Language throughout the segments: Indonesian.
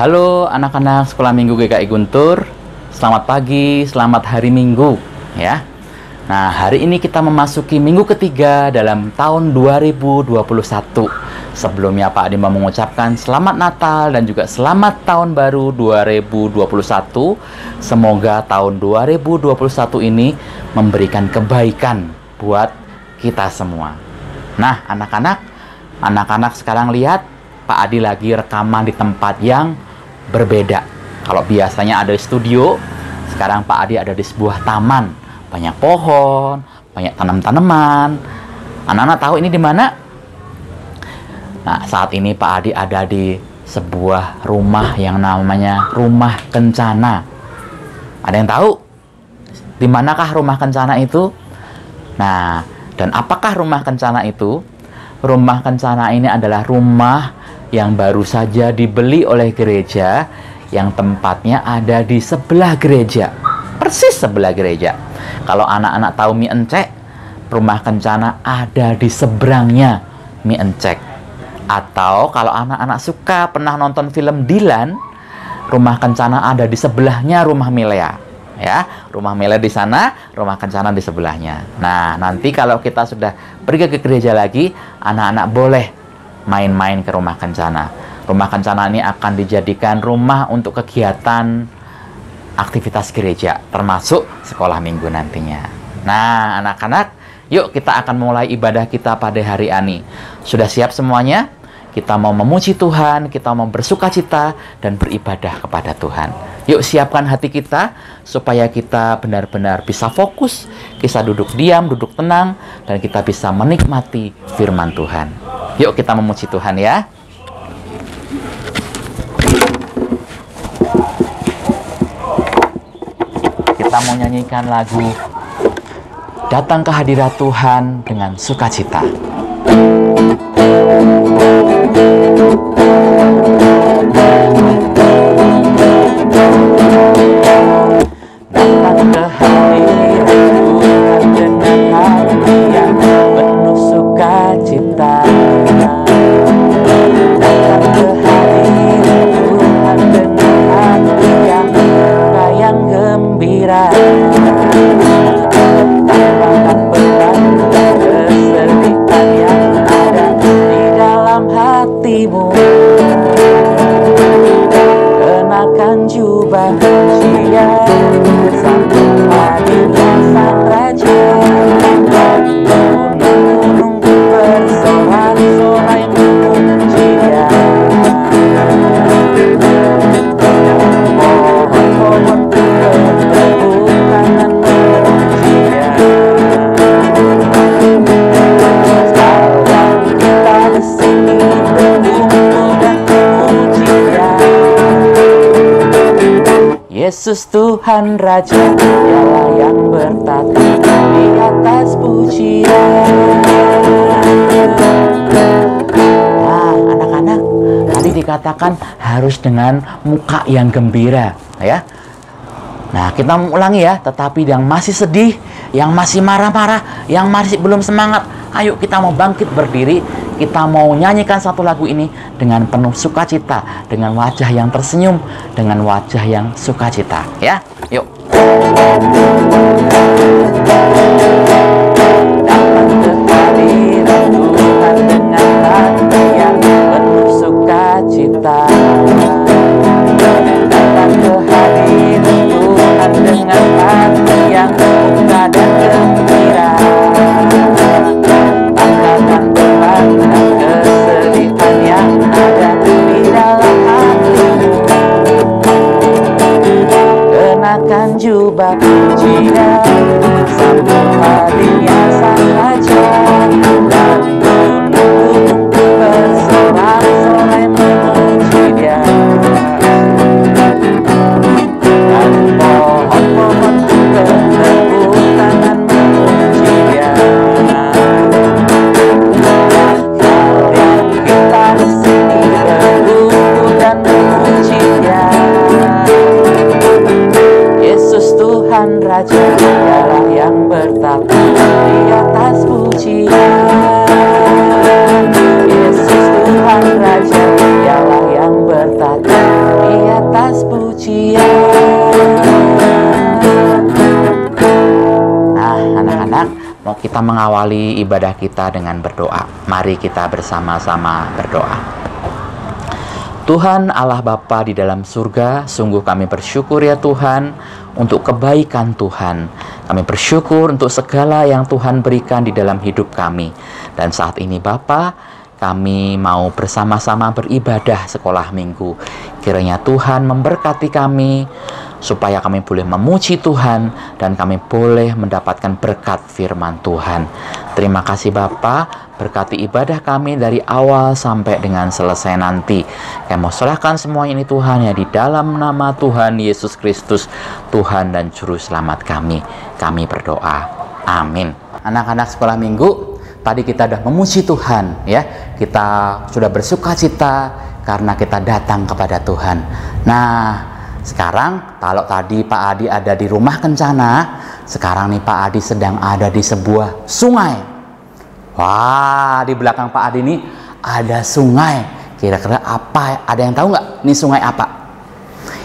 Halo anak-anak sekolah minggu GKI Guntur. Selamat pagi, selamat hari Minggu ya. Nah, hari ini kita memasuki minggu ketiga dalam tahun 2021. Sebelumnya Pak Adi mau mengucapkan selamat Natal dan juga selamat tahun baru 2021. Semoga tahun 2021 ini memberikan kebaikan buat kita semua. Nah, anak-anak sekarang lihat Pak Adi lagi rekaman di tempat yang berbeda. Kalau biasanya ada di studio, sekarang Pak Adi ada di sebuah taman. Banyak pohon, banyak tanam-tanaman. Anak-anak tahu ini di mana? Nah, saat ini Pak Adi ada di sebuah rumah yang namanya Rumah Kencana. Ada yang tahu di manakah Rumah Kencana itu? Nah, dan apakah Rumah Kencana itu? Rumah Kencana ini adalah rumah yang baru saja dibeli oleh gereja, yang tempatnya ada di sebelah gereja, persis sebelah gereja. Kalau anak-anak tahu mie encek, Rumah Kencana ada di seberangnya mie encek. Atau kalau anak-anak suka pernah nonton film Dilan, Rumah Kencana ada di sebelahnya Rumah Milea. Ya, Rumah Milea di sana, Rumah Kencana di sebelahnya. Nah, nanti kalau kita sudah pergi ke gereja lagi, anak-anak boleh main-main ke Rumah Kencana. Rumah Kencana ini akan dijadikan rumah untuk kegiatan aktivitas gereja, termasuk sekolah minggu nantinya. Nah, anak-anak, yuk kita akan mulai ibadah kita pada hari ini. Sudah siap semuanya? Kita mau memuji Tuhan, kita mau bersukacita dan beribadah kepada Tuhan. Yuk siapkan hati kita supaya kita benar-benar bisa fokus, bisa duduk diam, duduk tenang, dan kita bisa menikmati firman Tuhan. Yuk kita memuji Tuhan ya. Kita mau nyanyikan lagu Datang ke Hadirat Tuhan dengan Sukacita. Datang ke hadirat Tuhan dengan hati yang penuh sukacita. Datang ke hadirat Tuhan dengan hati yang gembira. Tanpakan beban dan kesedihan yang ada di dalam hatimu. Kenakan jubah pujian, sambut hadirnya Sang Raja. Gunung-gunung bersorak-sorai memuji Dia. Pohon-pohon bertepuk tangan memuji Dia. Sekarang kita di sini berkumpul dan memuji Dia. Yesus Tuhan Raja, Dialah yang bertata di atas pujian. Nah, anak-anak, tadi dikatakan harus dengan muka yang gembira, ya. Nah, kita ulangi ya, tetapi yang masih sedih, yang masih marah-marah, yang masih belum semangat, ayo kita mau bangkit berdiri, kita mau nyanyikan satu lagu ini dengan penuh sukacita, dengan wajah yang tersenyum, dengan wajah yang sukacita, ya. Yuk. Datang ke hadirat Tuhan dengan hati yang penuh sukacita. Datang ke hadirat Tuhan dengan hati yang buka dan gembira. Tanpakan beban dan kesedihan yang ada di dalam hatimu. Kenakan jubah pujian, sambut hadirnya Sang Raja. Dan gunung-gunung bersorak-sorai memuji Dia. Dan pohon-pohon bertepuk tangan memuji Dia. Sekarang kita di sini berkumpul dan memuji Dia. Yesus Tuhan Raja, kita mengawali ibadah kita dengan berdoa. Mari kita bersama-sama berdoa. Tuhan Allah Bapa di dalam surga, sungguh kami bersyukur ya Tuhan untuk kebaikan Tuhan. Kami bersyukur untuk segala yang Tuhan berikan di dalam hidup kami. Dan saat ini Bapa, kami mau bersama-sama beribadah sekolah minggu. Kiranya Tuhan memberkati kami, supaya kami boleh memuji Tuhan dan kami boleh mendapatkan berkat firman Tuhan. Terima kasih Bapa, berkati ibadah kami dari awal sampai dengan selesai nanti. Kami mau serahkan semua ini Tuhan ya, di dalam nama Tuhan Yesus Kristus, Tuhan dan Juru Selamat kami. Kami berdoa. Amin. Anak-anak sekolah minggu, tadi kita sudah memuji Tuhan ya. Kita sudah bersuka cita karena kita datang kepada Tuhan. Nah, sekarang kalau tadi Pak Adi ada di rumah Kencana, sekarang nih Pak Adi sedang ada di sebuah sungai. Wah, di belakang Pak Adi ini ada sungai. Kira-kira apa? Ada yang tahu nggak? Ini sungai apa?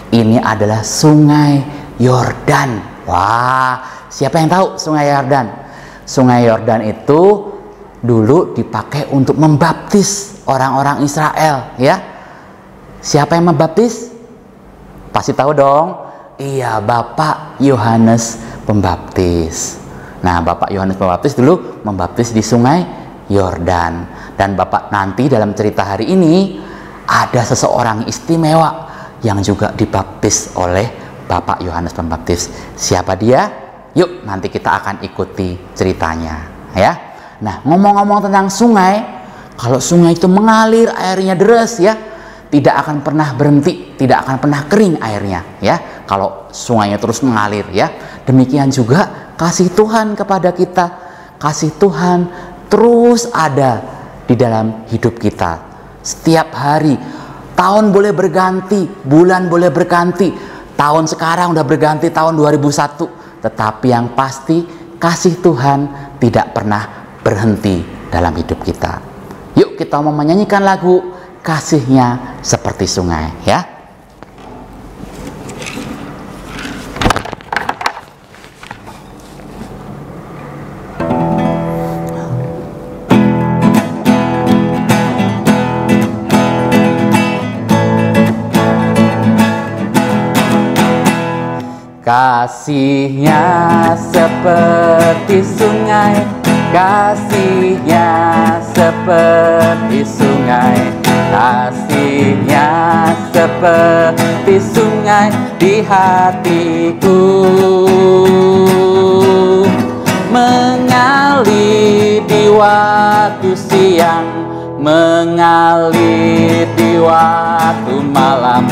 Ini adalah Sungai Yordan. Wah, siapa yang tahu Sungai Yordan? Sungai Yordan itu dulu dipakai untuk membaptis orang-orang Israel, ya. Siapa yang membaptis? Pasti tahu dong. Iya, Bapak Yohanes Pembaptis. Nah, Bapak Yohanes Pembaptis dulu membaptis di Sungai Yordan. Dan Bapak nanti dalam cerita hari ini ada seseorang istimewa yang juga dibaptis oleh Bapak Yohanes Pembaptis. Siapa dia? Yuk, nanti kita akan ikuti ceritanya, ya. Nah, ngomong-ngomong tentang sungai, kalau sungai itu mengalir, airnya deras ya, tidak akan pernah berhenti, tidak akan pernah kering airnya ya, kalau sungainya terus mengalir ya. Demikian juga kasih Tuhan kepada kita. Kasih Tuhan terus ada di dalam hidup kita. Setiap hari, tahun boleh berganti, bulan boleh berganti. Tahun sekarang udah berganti tahun 2001, tetapi yang pasti kasih Tuhan tidak pernah berhenti dalam hidup kita. Yuk kita mau menyanyikan lagu Kasihnya Seperti Sungai ya. Kasihnya seperti sungai, kasihnya seperti sungai, kasihnya seperti sungai di hatiku, mengalir di waktu siang, mengalir di waktu malam.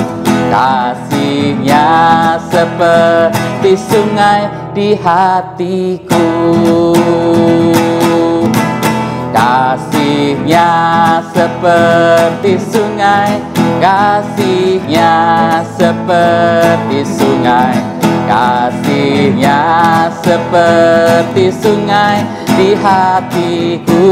Kasihnya seperti sungai di hatiku, kasihnya seperti sungai, kasihnya seperti sungai, kasihnya seperti sungai di hatiku,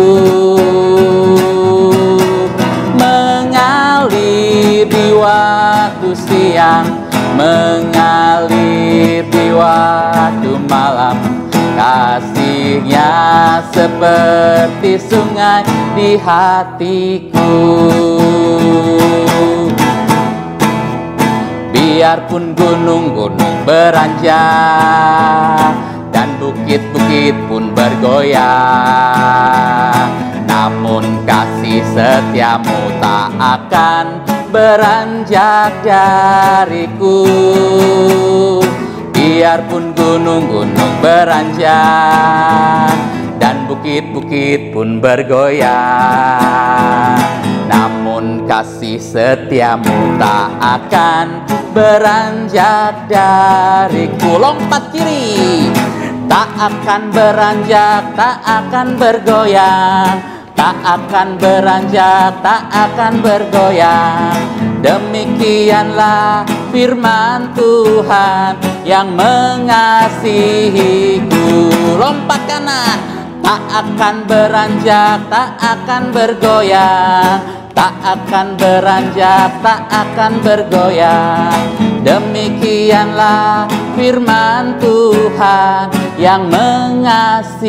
mengalir di waktu siang, mengalir di waktu malam. Kasihnya seperti sungai di hatiku. Biarpun gunung-gunung beranjak dan bukit-bukit pun bergoyang, namun kasih setiamu tak akan beranjak dariku. Biarpun gunung-gunung beranjak dan bukit-bukit pun bergoyang, namun kasih setiamu tak akan beranjak dariku. Lompat kiri. Tak akan beranjak, tak akan bergoyang, tak akan beranjak, tak akan bergoyang. Demikianlah firman Tuhan yang mengasihiku. Lompat kanan. Tak akan beranjak, tak akan bergoyang, tak akan beranjak, tak akan bergoyang. Demikianlah firman Tuhan yang mengasihiku.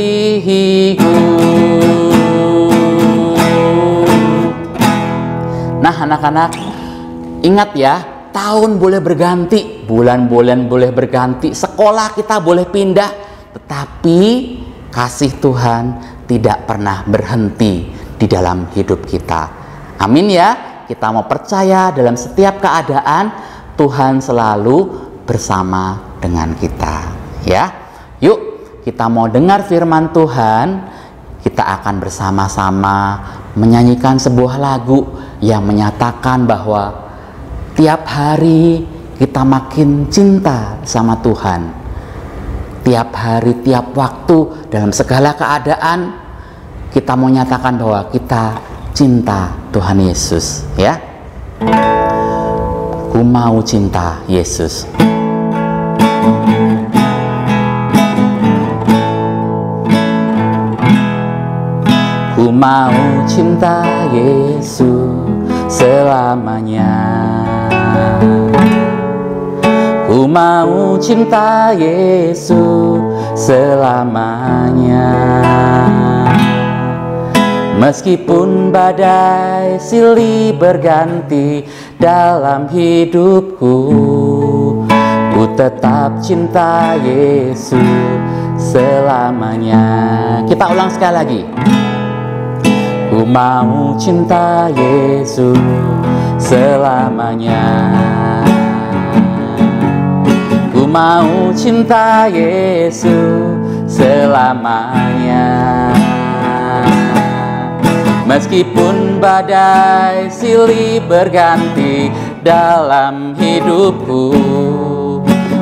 Nah anak-anak, ingat ya, tahun boleh berganti, bulan-bulan boleh berganti, sekolah kita boleh pindah, tetapi kasih Tuhan tidak pernah berhenti di dalam hidup kita. Amin ya. Kita mau percaya dalam setiap keadaan Tuhan selalu bersama dengan kita, ya. Yuk, kita mau dengar firman Tuhan. Kita akan bersama-sama menyanyikan sebuah lagu yang menyatakan bahwa tiap hari kita makin cinta sama Tuhan. Tiap hari, tiap waktu, dalam segala keadaan kita mau nyatakan bahwa kita cinta Tuhan Yesus, ya. Ku mau cinta Yesus. Ku mau cinta Yesus selamanya. Ku mau cinta Yesus selamanya. Meskipun badai silih berganti dalam hidupku, ku tetap cinta Yesus selamanya. Kita ulang sekali lagi. Ku mau cinta Yesus selamanya. Ku mau cinta Yesus selamanya. Meskipun badai silih berganti dalam hidupku,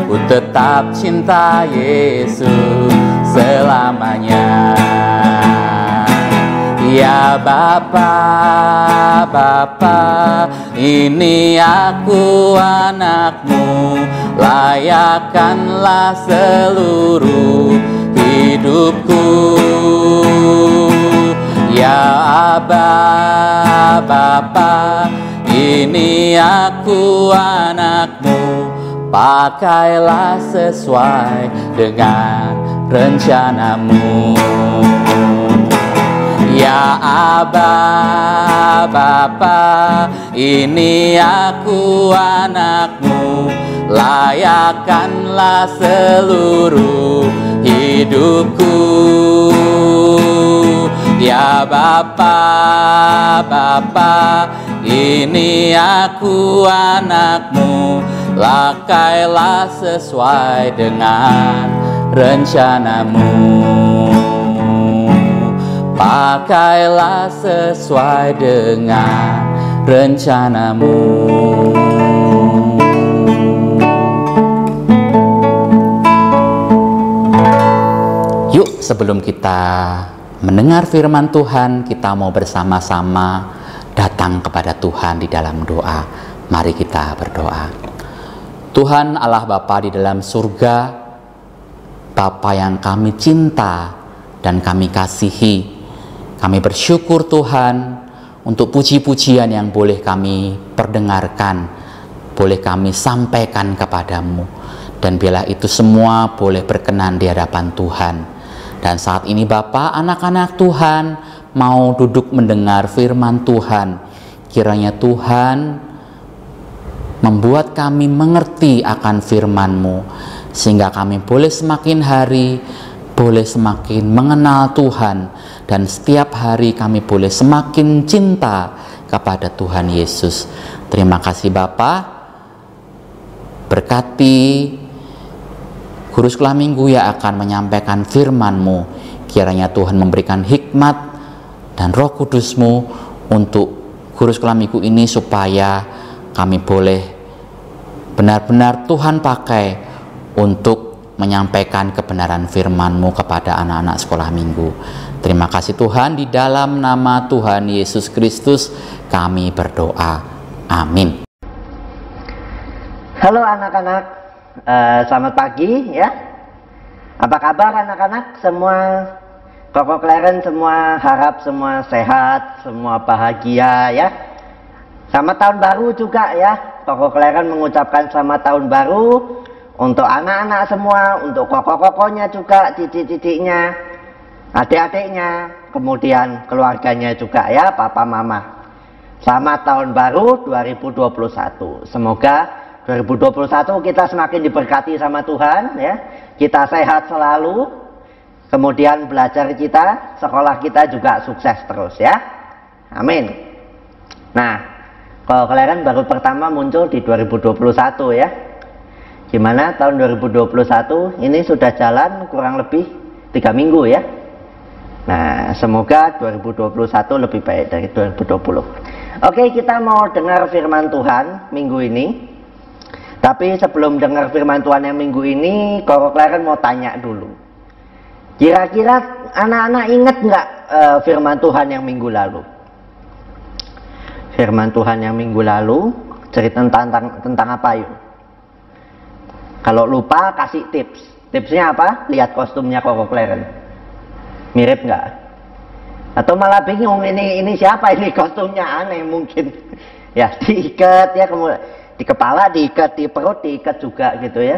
ku tetap cinta Yesus selamanya. Ya Bapa, Bapa, ini aku anakmu, layakkanlah seluruh hidupku. Ya Aba, Bapa, ini aku anakmu, pakailah sesuai dengan rencanamu. Ya Aba, Bapa, ini aku anakmu, layakkanlah seluruh hidupku. Ya Bapa, Bapa, ini aku anakmu, pakailah sesuai dengan rencanamu. Pakailah sesuai dengan rencanamu. Yuk, sebelum kita mendengar firman Tuhan, kita mau bersama-sama datang kepada Tuhan di dalam doa. Mari kita berdoa. Tuhan Allah Bapa di dalam surga, Bapa yang kami cinta dan kami kasihi, kami bersyukur Tuhan untuk puji-pujian yang boleh kami perdengarkan, boleh kami sampaikan kepadamu. Dan bila itu semua boleh berkenan di hadapan Tuhan. Dan saat ini Bapa, anak-anak Tuhan mau duduk mendengar firman Tuhan. Kiranya Tuhan membuat kami mengerti akan firman-Mu, sehingga kami boleh semakin hari, boleh semakin mengenal Tuhan, dan setiap hari kami boleh semakin cinta kepada Tuhan Yesus. Terima kasih Bapa. Berkati guru sekolah minggu yang akan menyampaikan firman-Mu. Kiranya Tuhan memberikan hikmat dan Roh Kudus-Mu untuk guru sekolah minggu ini, supaya kami boleh benar-benar Tuhan pakai untuk menyampaikan kebenaran firman-Mu kepada anak-anak sekolah minggu. Terima kasih Tuhan, di dalam nama Tuhan Yesus Kristus kami berdoa. Amin. Halo anak-anak, selamat pagi ya. Apa kabar anak-anak semua? Koko Kleren semua, harap semua sehat, semua bahagia ya. Selamat tahun baru juga ya. Koko Kleren mengucapkan selamat tahun baru untuk anak-anak semua, untuk koko-kokonya juga, cici-cicinya, adik-adiknya, kemudian keluarganya juga ya, papa mama. Selamat tahun baru 2021. Semoga 2021 kita semakin diberkati sama Tuhan ya. Kita sehat selalu. Kemudian belajar kita, sekolah kita juga sukses terus ya. Amin. Nah, Koko Kleren baru pertama muncul di 2021 ya. Gimana tahun 2021 ini sudah jalan kurang lebih 3 minggu ya. Nah, semoga 2021 lebih baik dari 2020. Oke, kita mau dengar firman Tuhan minggu ini. Tapi sebelum dengar firman Tuhan yang minggu ini, Koko Kleren mau tanya dulu. Kira-kira anak-anak ingat nggak firman Tuhan yang minggu lalu? Firman Tuhan yang minggu lalu cerita tentang apa yuk? Kalau lupa kasih tips. Tipsnya apa? Lihat kostumnya Koko Kleren. Mirip nggak? Atau malah bingung ini siapa ini, kostumnya aneh mungkin. Ya diikat ya, kemudian di kepala diikat, di perut diikat juga gitu ya.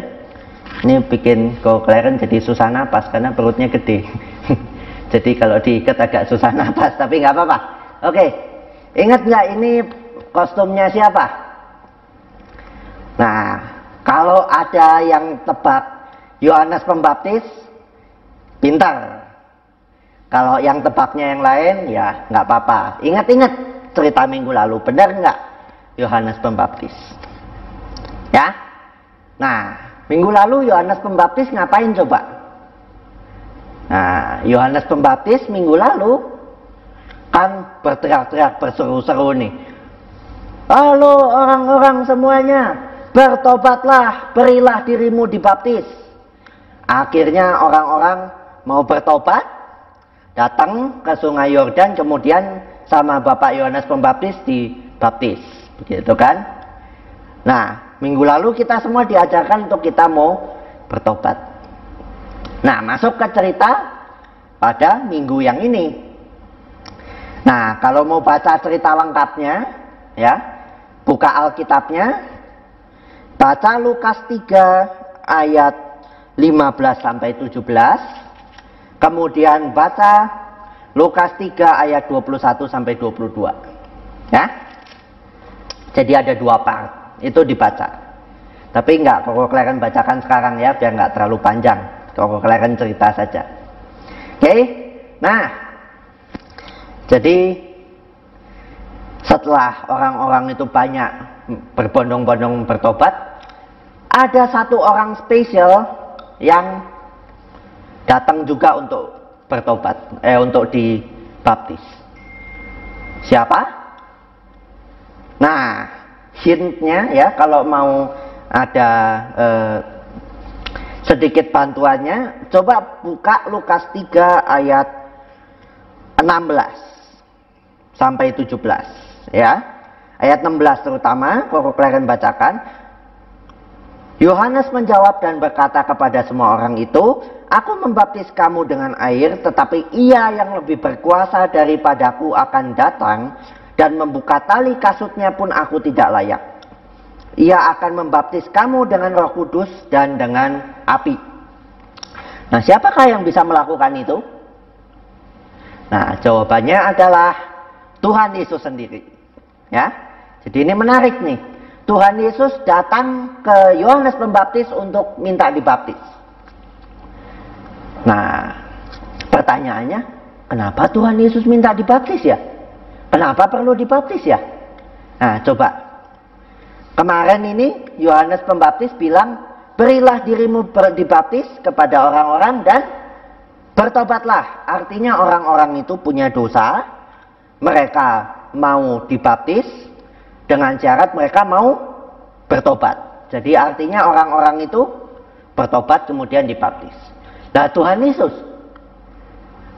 Ini bikin Koko Kleren jadi susah napas karena perutnya gede. Jadi kalau diikat agak susah napas, tapi nggak apa-apa. Oke, ingat nggak ini kostumnya siapa? Nah, kalau ada yang tebak Yohanes Pembaptis, pintar. Kalau yang tebaknya yang lain, ya nggak apa-apa. Ingat-ingat cerita minggu lalu, benar nggak Yohanes Pembaptis? Ya. Nah, minggu lalu Yohanes Pembaptis ngapain coba? Nah, Yohanes Pembaptis minggu lalu kan berteriak-teriak, berseru-seru nih. Halo orang-orang semuanya, bertobatlah, berilah dirimu dibaptis. Akhirnya orang-orang mau bertobat, datang ke sungai Yordan, kemudian sama Bapak Yohanes Pembaptis dibaptis, begitu kan? Nah, minggu lalu kita semua diajarkan untuk kita mau bertobat. Nah, masuk ke cerita pada minggu yang ini. Nah, kalau mau baca cerita lengkapnya, ya, buka Alkitabnya, baca Lukas 3 ayat 15 sampai 17. Kemudian baca Lukas 3 ayat 21 sampai 22. Ya. Jadi ada 2 part. Itu dibaca. Tapi enggak Koko Kleren bacakan sekarang ya, biar enggak terlalu panjang. Koko Kleren cerita saja. Oke. Nah, jadi setelah orang-orang itu banyak berbondong-bondong bertobat, ada satu orang spesial yang datang juga untuk bertobat, untuk dibaptis. Siapa? Nah, hintnya ya, kalau mau ada sedikit bantuannya, coba buka Lukas 3 ayat 16 sampai 17 ya. Ayat 16 terutama Koko Kleren bacakan. Yohanes menjawab dan berkata kepada semua orang itu, aku membaptis kamu dengan air, tetapi ia yang lebih berkuasa daripadaku akan datang, dan membuka tali kasutnya pun aku tidak layak. Ia akan membaptis kamu dengan Roh Kudus dan dengan api. Nah, siapakah yang bisa melakukan itu? Nah, jawabannya adalah Tuhan Yesus sendiri. Ya, jadi ini menarik nih. Tuhan Yesus datang ke Yohanes Pembaptis untuk minta dibaptis. Nah, pertanyaannya, kenapa Tuhan Yesus minta dibaptis ya? Kenapa perlu dibaptis ya? Nah, coba. Kemarin ini Yohanes Pembaptis bilang, berilah dirimu dibaptis kepada orang-orang dan bertobatlah. Artinya orang-orang itu punya dosa, mereka mau dibaptis, dengan syarat mereka mau bertobat. Jadi artinya orang-orang itu bertobat kemudian dibaptis. Nah, Tuhan Yesus,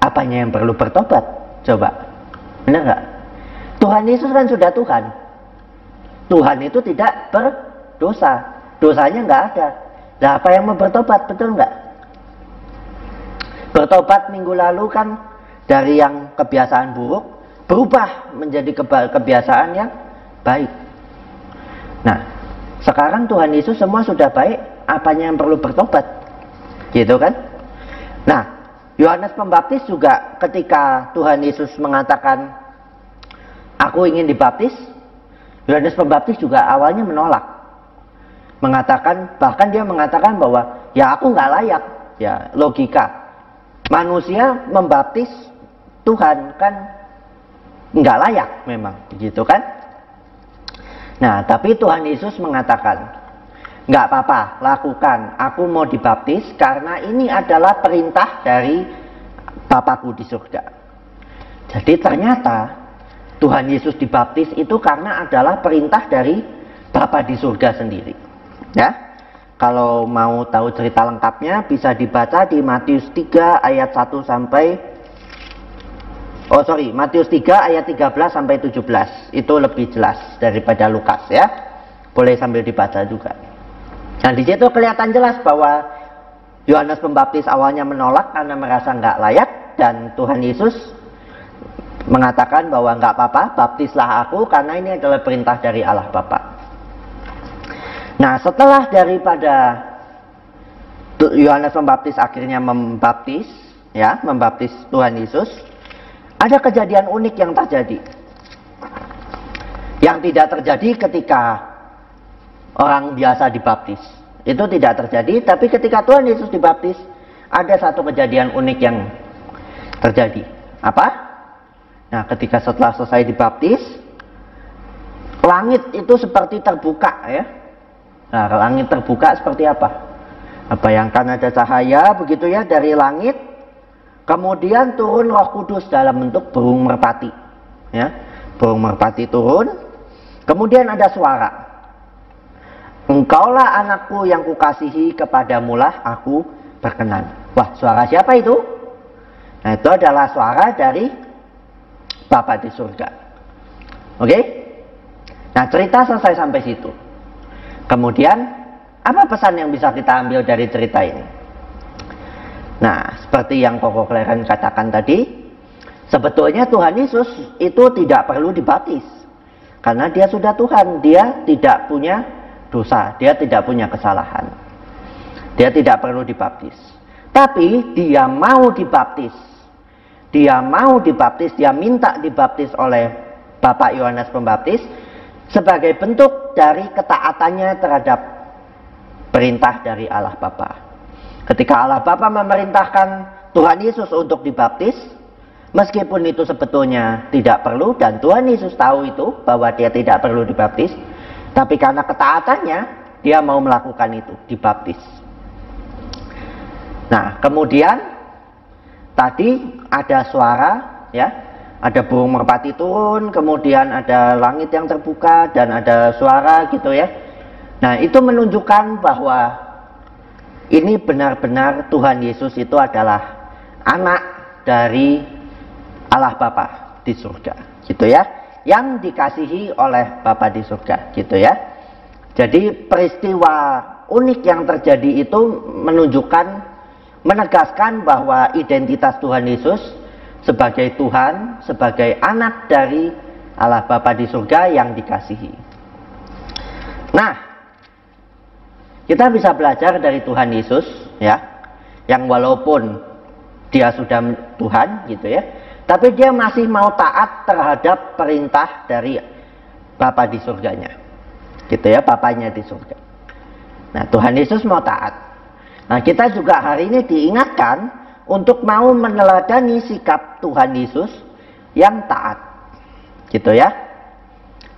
apanya yang perlu bertobat? Coba, benar nggak? Tuhan Yesus kan sudah Tuhan. Tuhan itu tidak berdosa, dosanya nggak ada. Nah, apa yang mau bertobat, betul nggak? Bertobat minggu lalu kan dari yang kebiasaan buruk berubah menjadi kebiasaan yang baik. Nah, sekarang Tuhan Yesus semua sudah baik, apanya yang perlu bertobat? Gitu kan? Nah, Yohanes Pembaptis juga ketika Tuhan Yesus mengatakan, aku ingin dibaptis, Yohanes Pembaptis juga awalnya menolak. Bahkan dia mengatakan bahwa, ya aku nggak layak. Ya, logika. Manusia membaptis Tuhan kan nggak layak memang, begitu kan? Nah, tapi Tuhan Yesus mengatakan, nggak apa-apa, lakukan. Aku mau dibaptis karena ini adalah perintah dari Bapakku di surga. Jadi ternyata Tuhan Yesus dibaptis itu karena adalah perintah dari Bapa di surga sendiri. Ya, kalau mau tahu cerita lengkapnya bisa dibaca di Matius 3 ayat 1 sampai Matius 3 ayat 13 sampai 17. Itu lebih jelas daripada Lukas ya. Boleh sambil dibaca juga. Nah, di situ kelihatan jelas bahwa Yohanes Pembaptis awalnya menolak karena merasa nggak layak, dan Tuhan Yesus mengatakan bahwa nggak apa-apa, baptislah aku karena ini adalah perintah dari Allah Bapa. Nah, setelah daripada Yohanes Pembaptis akhirnya membaptis Tuhan Yesus, ada kejadian unik yang terjadi. Yang tidak terjadi ketika orang biasa dibaptis. Itu tidak terjadi, tapi ketika Tuhan Yesus dibaptis, ada satu kejadian unik yang terjadi. Apa? Nah, ketika setelah selesai dibaptis, langit itu seperti terbuka ya. Nah, langit terbuka seperti apa? Bayangkan ada cahaya begitu ya dari langit, kemudian turun Roh Kudus dalam bentuk burung merpati. Ya, burung merpati turun, kemudian ada suara. Engkaulah anakku yang kukasihi, kepadamulah aku berkenan. Wah, suara siapa itu? Nah, itu adalah suara dari Bapa di surga. Oke? Nah, cerita selesai sampai situ. Kemudian, apa pesan yang bisa kita ambil dari cerita ini? Nah, seperti yang Koko Kleren katakan tadi, sebetulnya Tuhan Yesus itu tidak perlu dibaptis. Karena dia sudah Tuhan, dia tidak punya dosa, dia tidak punya kesalahan. Dia tidak perlu dibaptis. Tapi dia mau dibaptis. Dia mau dibaptis, dia minta dibaptis oleh Bapak Yohanes Pembaptis sebagai bentuk dari ketaatannya terhadap perintah dari Allah Bapa. Ketika Allah Bapa memerintahkan Tuhan Yesus untuk dibaptis, meskipun itu sebetulnya tidak perlu, dan Tuhan Yesus tahu itu bahwa dia tidak perlu dibaptis, tapi karena ketaatannya dia mau melakukan itu, dibaptis. Nah, kemudian tadi ada suara ya. Ada burung merpati turun, kemudian ada langit yang terbuka, dan ada suara gitu ya. Nah, itu menunjukkan bahwa ini benar-benar Tuhan Yesus itu adalah anak dari Allah Bapa di surga, gitu ya. Yang dikasihi oleh Bapa di surga, gitu ya. Jadi peristiwa unik yang terjadi itu menegaskan bahwa identitas Tuhan Yesus sebagai Tuhan, sebagai anak dari Allah Bapa di surga yang dikasihi. Nah, kita bisa belajar dari Tuhan Yesus ya, yang walaupun dia sudah Tuhan gitu ya, tapi dia masih mau taat terhadap perintah dari Bapa di surganya. Gitu ya, Bapanya di surga. Nah, Tuhan Yesus mau taat. Nah, kita juga hari ini diingatkan untuk mau meneladani sikap Tuhan Yesus yang taat. Gitu ya.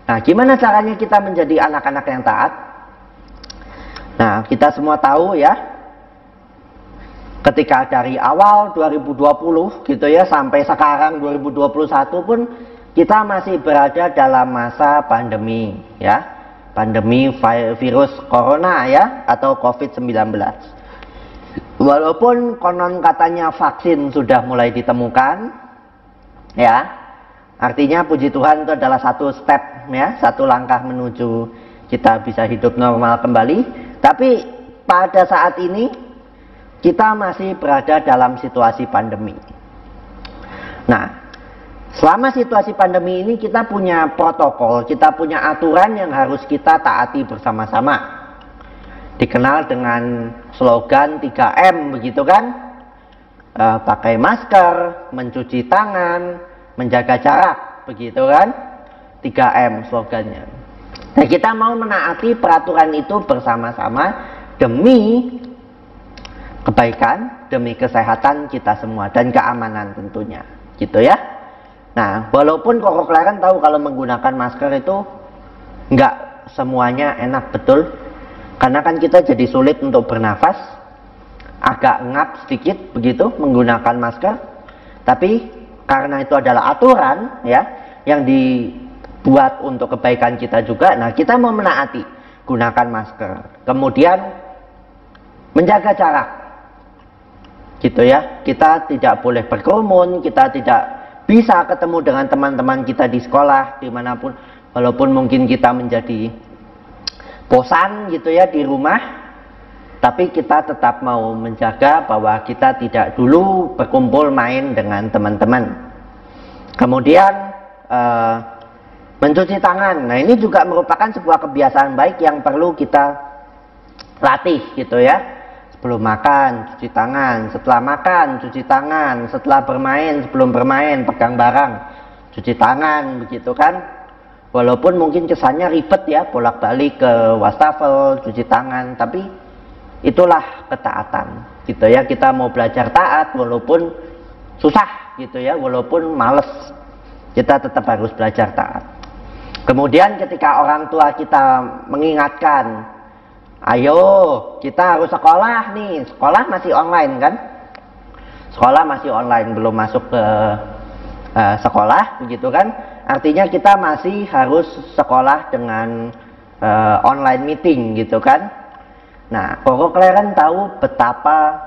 Nah, gimana caranya kita menjadi anak-anak yang taat? Nah, kita semua tahu ya, ketika dari awal 2020 gitu ya sampai sekarang 2021 pun kita masih berada dalam masa pandemi ya. Pandemi virus corona ya, atau COVID-19. Walaupun konon katanya vaksin sudah mulai ditemukan, ya, artinya puji Tuhan itu adalah satu step, ya, satu langkah menuju kita bisa hidup normal kembali. Tapi pada saat ini kita masih berada dalam situasi pandemi. Nah, Selama situasi pandemi ini kita punya protokol, kita punya aturan yang harus kita taati bersama-sama. Dikenal dengan slogan 3M, begitu kan? Pakai masker, mencuci tangan, menjaga jarak, begitu kan? 3M slogannya. Nah, kita mau menaati peraturan itu bersama-sama demi kebaikan, demi kesehatan kita semua dan keamanan tentunya, gitu ya. Nah, walaupun Koko Kleren tahu kalau menggunakan masker itu nggak semuanya enak, betul. Karena kan kita jadi sulit untuk bernafas, agak ngap sedikit begitu menggunakan masker. Tapi karena itu adalah aturan ya, yang dibuat untuk kebaikan kita juga. Nah, kita mau menaati, gunakan masker. Kemudian menjaga jarak, gitu ya. Kita tidak boleh berkerumun, kita tidak bisa ketemu dengan teman-teman kita di sekolah, dimanapun. Walaupun mungkin kita menjadi bosan gitu ya di rumah, tapi kita tetap mau menjaga bahwa kita tidak dulu berkumpul main dengan teman-teman. Kemudian mencuci tangan. Nah, ini juga merupakan sebuah kebiasaan baik yang perlu kita latih gitu ya. Sebelum makan cuci tangan, setelah makan cuci tangan, setelah bermain, sebelum bermain pegang barang cuci tangan, begitu kan. Walaupun mungkin kesannya ribet ya, bolak-balik ke wastafel cuci tangan, tapi itulah ketaatan gitu ya. Kita mau belajar taat walaupun susah gitu ya, walaupun males, kita tetap harus belajar taat. Kemudian ketika orang tua kita mengingatkan, ayo kita harus sekolah nih, sekolah masih online kan, sekolah masih online, belum masuk ke sekolah begitu kan, artinya kita masih harus sekolah dengan online meeting gitu kan. Nah, Koko Kleren tahu betapa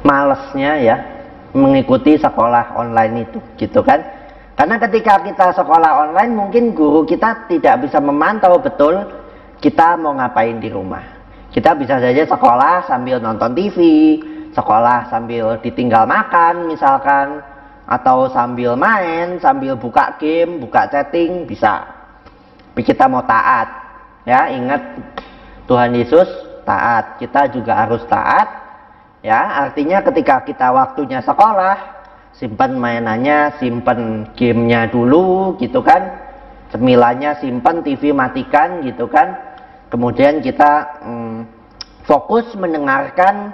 malesnya ya mengikuti sekolah online itu gitu kan. Karena ketika kita sekolah online mungkin guru kita tidak bisa memantau betul kita mau ngapain di rumah. Kita bisa saja sekolah sambil nonton TV, sekolah sambil ditinggal makan misalkan, atau sambil main, sambil buka game, buka chatting, bisa. Tapi kita mau taat ya, ingat Tuhan Yesus taat, kita juga harus taat ya. Artinya ketika kita waktunya sekolah, simpan mainannya, simpan gamenya dulu gitu kan, cemilannya simpan, TV matikan gitu kan. Kemudian kita fokus mendengarkan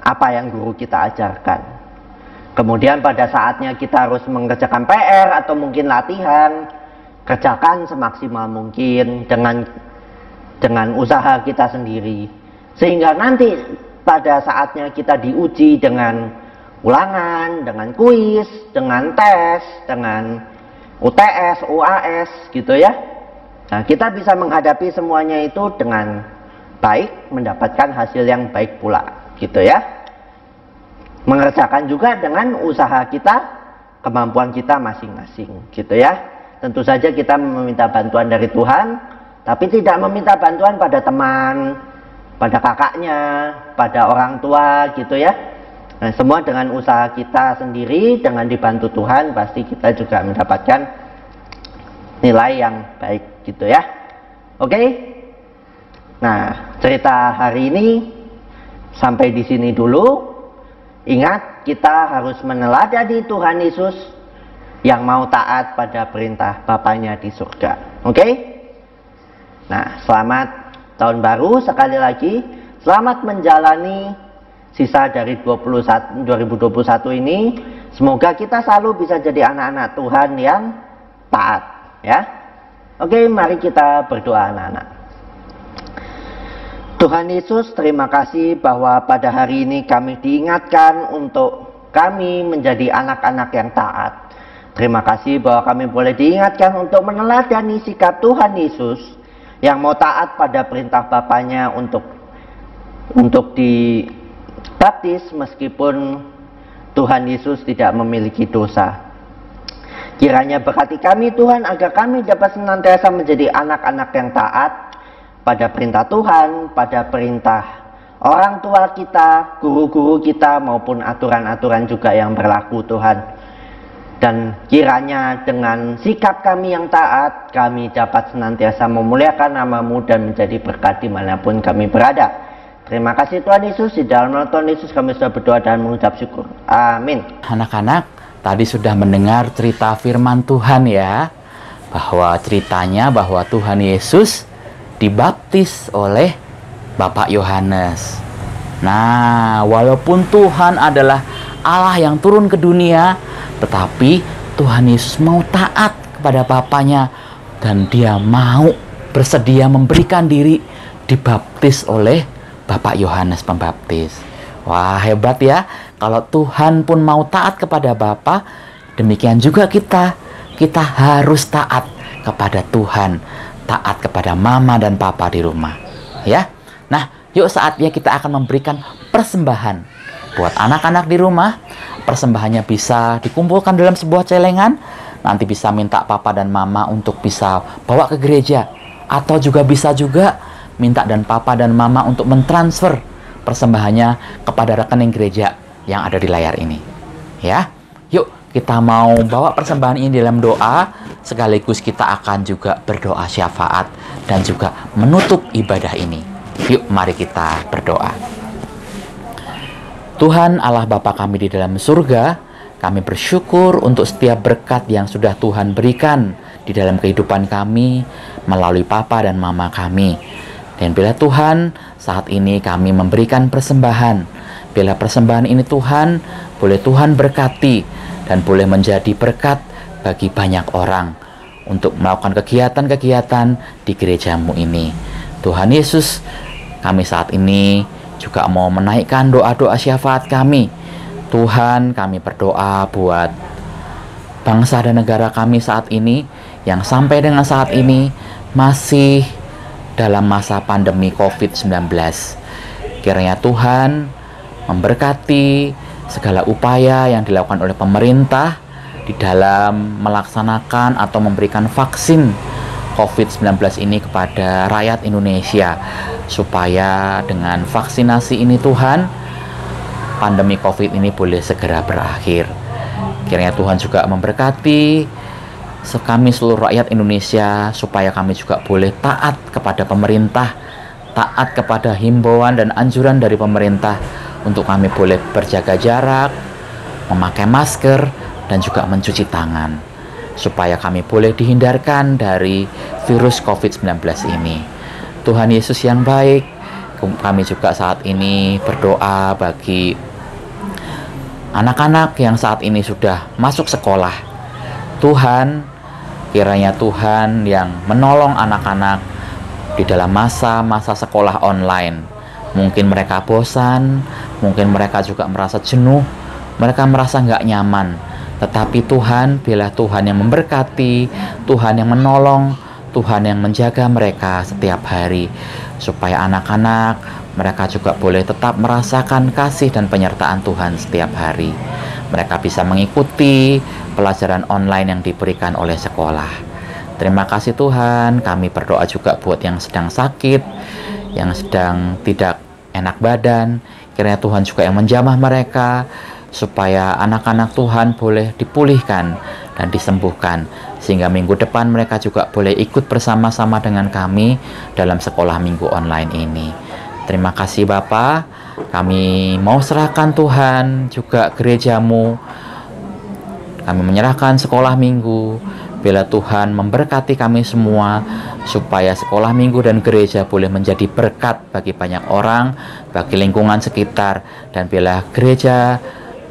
apa yang guru kita ajarkan. Kemudian pada saatnya kita harus mengerjakan PR atau mungkin latihan, kerjakan semaksimal mungkin dengan usaha kita sendiri, sehingga nanti pada saatnya kita diuji dengan ulangan, dengan kuis, dengan tes, dengan UTS, UAS gitu ya. Nah, kita bisa menghadapi semuanya itu dengan baik, mendapatkan hasil yang baik pula gitu ya. Mengerjakan juga dengan usaha kita, kemampuan kita masing-masing gitu ya. Tentu saja kita meminta bantuan dari Tuhan, tapi tidak meminta bantuan pada teman, pada kakaknya, pada orang tua gitu ya. Nah, semua dengan usaha kita sendiri, dengan dibantu Tuhan, pasti kita juga mendapatkan nilai yang baik gitu ya. Oke. Nah, cerita hari ini sampai di sini dulu. Ingat, kita harus meneladani Tuhan Yesus yang mau taat pada perintah Bapanya di surga. Oke? Nah, selamat tahun baru sekali lagi. Selamat menjalani sisa dari 2021 ini. Semoga kita selalu bisa jadi anak-anak Tuhan yang taat ya. Oke, mari kita berdoa anak-anak. Tuhan Yesus, terima kasih bahwa pada hari ini kami diingatkan untuk kami menjadi anak-anak yang taat. Terima kasih bahwa kami boleh diingatkan untuk meneladani sikap Tuhan Yesus yang mau taat pada perintah Bapanya untuk dibaptis meskipun Tuhan Yesus tidak memiliki dosa. Kiranya berkati kami Tuhan agar kami dapat senantiasa menjadi anak-anak yang taat pada perintah Tuhan, pada perintah orang tua kita, guru-guru kita, maupun aturan-aturan juga yang berlaku Tuhan. Dan kiranya dengan sikap kami yang taat, kami dapat senantiasa memuliakan nama-Mu dan menjadi berkat dimanapun kami berada. Terima kasih Tuhan Yesus, di dalam nama Tuhan Yesus kami sudah berdoa dan mengucap syukur. Amin. Anak-anak, tadi sudah mendengar cerita firman Tuhan ya, bahwa ceritanya bahwa Tuhan Yesus dibaptis oleh Bapak Yohanes. Nah, walaupun Tuhan adalah Allah yang turun ke dunia, tetapi Tuhan Yesus mau taat kepada Bapaknya dan Dia mau bersedia memberikan diri dibaptis oleh Bapak Yohanes Pembaptis. Wah, hebat ya. Kalau Tuhan pun mau taat kepada Bapa, demikian juga kita. Kita harus taat kepada Tuhan, taat kepada mama dan papa di rumah. Ya. Nah, yuk saatnya kita akan memberikan persembahan buat anak-anak di rumah. Persembahannya bisa dikumpulkan dalam sebuah celengan. Nanti bisa minta papa dan mama untuk bisa bawa ke gereja. Atau juga bisa juga minta dan papa dan mama untuk mentransfer persembahannya kepada rekening gereja yang ada di layar ini. Ya, yuk kita mau bawa persembahan ini dalam doa. Sekaligus kita akan juga berdoa syafaat dan juga menutup ibadah ini. Yuk mari kita berdoa. Tuhan Allah Bapa kami di dalam surga, kami bersyukur untuk setiap berkat yang sudah Tuhan berikan di dalam kehidupan kami melalui Papa dan Mama kami. Dan bila Tuhan, saat ini kami memberikan persembahan. Bila persembahan ini Tuhan, boleh Tuhan berkati dan boleh menjadi berkat bagi banyak orang untuk melakukan kegiatan-kegiatan di gerejamu ini. Tuhan Yesus, kami saat ini juga mau menaikkan doa-doa syafaat kami. Tuhan, kami berdoa buat bangsa dan negara kami saat ini yang sampai dengan saat ini masih dalam masa pandemi COVID-19. Kiranya Tuhan memberkati segala upaya yang dilakukan oleh pemerintah di dalam melaksanakan atau memberikan vaksin COVID-19 ini kepada rakyat Indonesia, supaya dengan vaksinasi ini Tuhan, pandemi COVID ini boleh segera berakhir. Kiranya Tuhan juga memberkati kami seluruh rakyat Indonesia, supaya kami juga boleh taat kepada pemerintah, taat kepada himbauan dan anjuran dari pemerintah untuk kami boleh berjaga jarak, memakai masker, dan juga mencuci tangan, supaya kami boleh dihindarkan dari virus COVID-19 ini. Tuhan Yesus yang baik, kami juga saat ini berdoa bagi anak-anak yang saat ini sudah masuk sekolah. Tuhan, kiranya Tuhan yang menolong anak-anak di dalam masa-masa sekolah online. Mungkin mereka bosan, mungkin mereka juga merasa jenuh, mereka merasa nggak nyaman. Tetapi Tuhan, bila Tuhan yang memberkati, Tuhan yang menolong, Tuhan yang menjaga mereka setiap hari, supaya anak-anak mereka juga boleh tetap merasakan kasih dan penyertaan Tuhan setiap hari. Mereka bisa mengikuti pelajaran online yang diberikan oleh sekolah. Terima kasih Tuhan. Kami berdoa juga buat yang sedang sakit, yang sedang tidak enak badan. Kiranya Tuhan juga yang menjamah mereka, supaya anak-anak Tuhan boleh dipulihkan dan disembuhkan, sehingga minggu depan mereka juga boleh ikut bersama-sama dengan kami dalam sekolah minggu online ini. Terima kasih Bapa. Kami mau serahkan Tuhan juga gerejamu. Kami menyerahkan sekolah minggu. Bila Tuhan memberkati kami semua, supaya sekolah minggu dan gereja boleh menjadi berkat bagi banyak orang, bagi lingkungan sekitar, dan bila gereja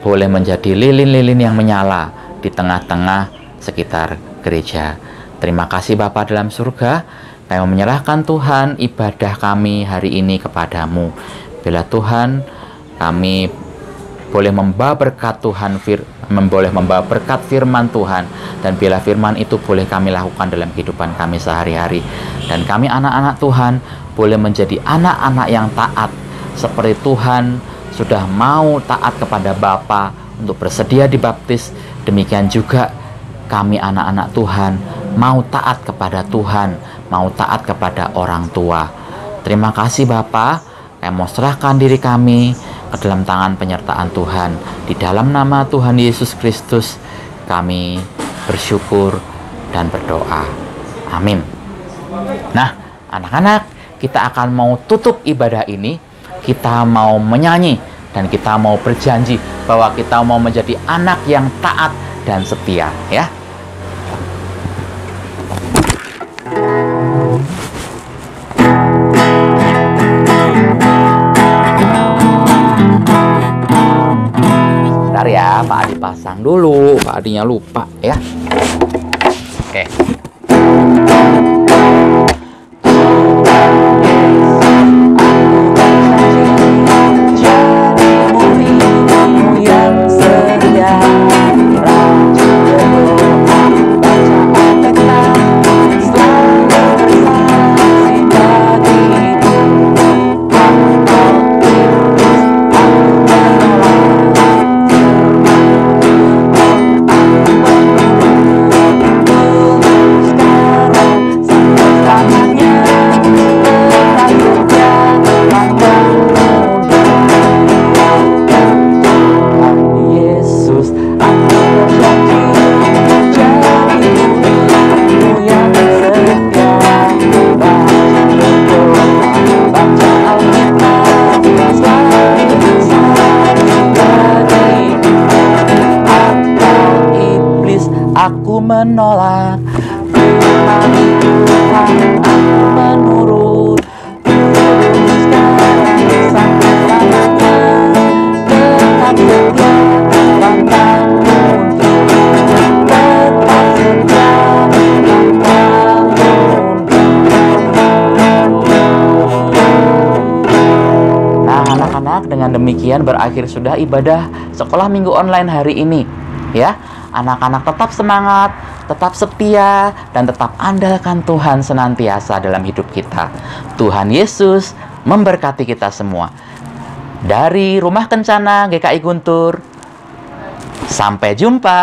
boleh menjadi lilin-lilin yang menyala di tengah-tengah sekitar gereja. Terima kasih Bapa dalam surga. Kami menyerahkan Tuhan ibadah kami hari ini kepadamu. Bila Tuhan, kami boleh membawa berkat Tuhan, boleh membawa berkat firman Tuhan, dan bila firman itu boleh kami lakukan dalam kehidupan kami sehari-hari, dan kami anak-anak Tuhan boleh menjadi anak-anak yang taat, seperti Tuhan sudah mau taat kepada Bapa untuk bersedia dibaptis. Demikian juga kami anak-anak Tuhan mau taat kepada Tuhan, mau taat kepada orang tua. Terima kasih Bapa. Kami mau serahkan diri kami ke dalam tangan penyertaan Tuhan. Di dalam nama Tuhan Yesus Kristus kami bersyukur dan berdoa. Amin. Nah, anak-anak, kita akan mau tutup ibadah ini. Kita mau menyanyi dan kita mau berjanji bahwa kita mau menjadi anak yang taat dan setia, ya. Bentar ya, Pak Adi pasang dulu. Pak Adinya lupa, ya. Oke. Aku menolak firman Tuhan, aku menurut sekarang sampai lamanya, tetap setia pantang mundur, tetap setia pantang mundur. Nah, anak-anak, dengan demikian berakhir sudah ibadah sekolah minggu online hari ini, ya. Anak-anak tetap semangat, tetap setia, dan tetap andalkan Tuhan senantiasa dalam hidup kita. Tuhan Yesus memberkati kita semua. Dari Rumah Kencana GKI Guntur, sampai jumpa.